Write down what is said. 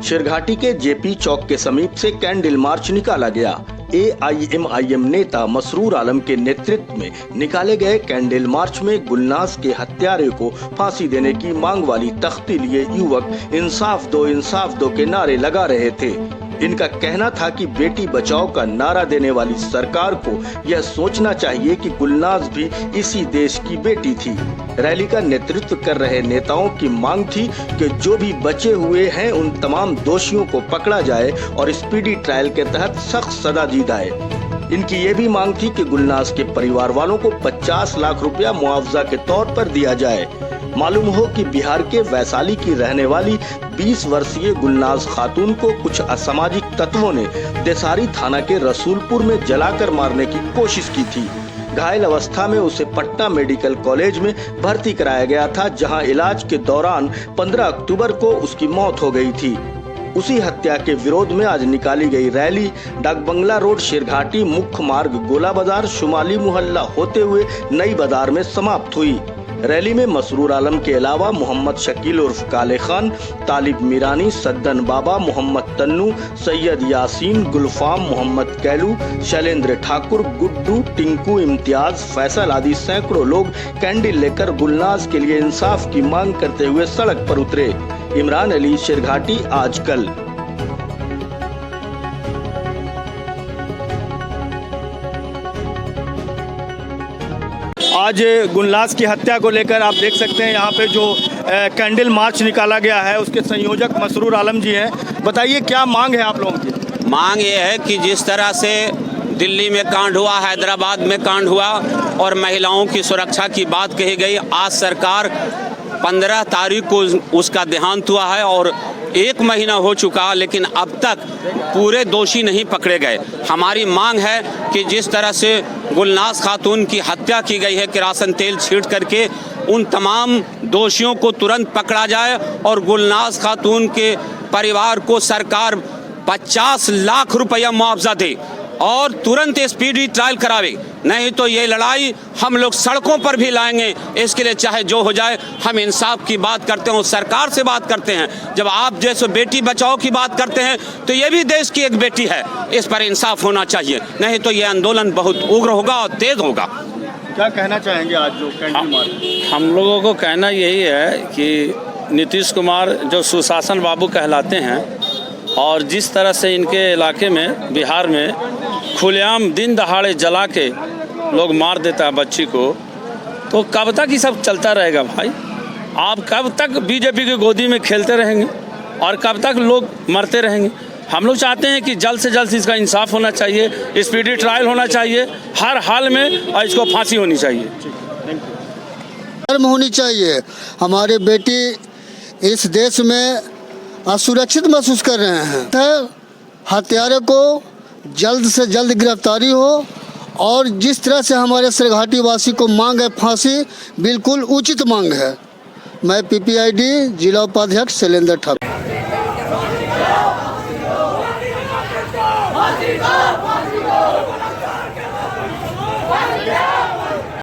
शेरघाटी के जेपी चौक के समीप से कैंडल मार्च निकाला गया। AIMIM नेता मसरूर आलम के नेतृत्व में निकाले गए कैंडल मार्च में गुलनाज के हत्यारे को फांसी देने की मांग वाली तख्ती लिए युवक इंसाफ दो के नारे लगा रहे थे। इनका कहना था कि बेटी बचाओ का नारा देने वाली सरकार को यह सोचना चाहिए कि गुलनाज भी इसी देश की बेटी थी। रैली का नेतृत्व कर रहे नेताओं की मांग थी कि जो भी बचे हुए हैं उन तमाम दोषियों को पकड़ा जाए और स्पीडी ट्रायल के तहत सख्त सजा दी जाए। इनकी ये भी मांग थी कि गुलनाज के परिवार वालों को 50 लाख रुपया मुआवजा के तौर पर दिया जाए। मालूम हो कि बिहार के वैशाली की रहने वाली 20 वर्षीय गुलनाज खातून को कुछ असामाजिक तत्वों ने देसारी थाना के रसूलपुर में जलाकर मारने की कोशिश की थी। घायल अवस्था में उसे पटना मेडिकल कॉलेज में भर्ती कराया गया था, जहां इलाज के दौरान 15 अक्टूबर को उसकी मौत हो गई थी। उसी हत्या के विरोध में आज निकाली गई रैली डाकबंगला रोड शेरघाटी मुख्य मार्ग गोला बाजार शुमाली मोहल्ला होते हुए नई बाजार में समाप्त हुई। रैली में मसरूर आलम के अलावा मोहम्मद शकील उर्फ काले खान, तालिब मीरानी, सद्दन बाबा, मोहम्मद तन्नू, सैयद यासीन, गुलफाम, मोहम्मद कैलू, शैलेंद्र ठाकुर, गुड्डू, टिंकू, इम्तियाज, फैसल आदि सैकड़ों लोग कैंडल लेकर गुलनाज के लिए इंसाफ की मांग करते हुए सड़क पर उतरे। इमरान अली, शेरघाटी, आजकल। आज गुलनाज की हत्या को लेकर आप देख सकते हैं यहाँ पे जो कैंडल मार्च निकाला गया है, उसके संयोजक मसरूर आलम जी हैं। बताइए क्या मांग है आप लोगों की? मांग ये है कि जिस तरह से दिल्ली में कांड हुआ, हैदराबाद में कांड हुआ और महिलाओं की सुरक्षा की बात कही गई, आज सरकार 15 तारीख को उसका देहांत हुआ है और 1 महीना हो चुका, लेकिन अब तक पूरे दोषी नहीं पकड़े गए। हमारी मांग है कि जिस तरह से गुलनाज खातून की हत्या की गई है किरासन तेल छींट करके, उन तमाम दोषियों को तुरंत पकड़ा जाए और गुलनाज खातून के परिवार को सरकार 50 लाख रुपया मुआवजा दे और तुरंत स्पीडी ट्रायल करावे। नहीं तो ये लड़ाई हम लोग सड़कों पर भी लाएंगे। इसके लिए चाहे जो हो जाए, हम इंसाफ की बात करते हैं, सरकार से बात करते हैं। जब आप जैसे बेटी बचाओ की बात करते हैं तो ये भी देश की एक बेटी है, इस पर इंसाफ होना चाहिए। नहीं तो ये आंदोलन बहुत उग्र होगा और तेज होगा। क्या कहना चाहेंगे आज जो कैंडल मार्च? हम लोगों को कहना यही है कि नीतीश कुमार जो सुशासन बाबू कहलाते हैं और जिस तरह से इनके इलाके में बिहार में खुलेआम दिन दहाड़े जला के लोग मार देता है बच्ची को, तो कब तक ये सब चलता रहेगा भाई? आप कब तक बीजेपी की गोदी में खेलते रहेंगे और कब तक लोग मरते रहेंगे? हम लोग चाहते हैं कि जल्द से जल्द इसका इंसाफ होना चाहिए, स्पीडी ट्रायल होना चाहिए हर हाल में और इसको फांसी होनी चाहिए। धर्म होनी चाहिए। हमारे बेटी इस देश में असुरक्षित महसूस कर रहे हैं। हत्यारे को जल्द से जल्द गिरफ्तारी हो और जिस तरह से हमारे शेरघाटी वासी को मांग है फांसी, बिल्कुल उचित मांग है। मैं PPID जिला उपाध्यक्ष शैलेंद्र ठाकुर।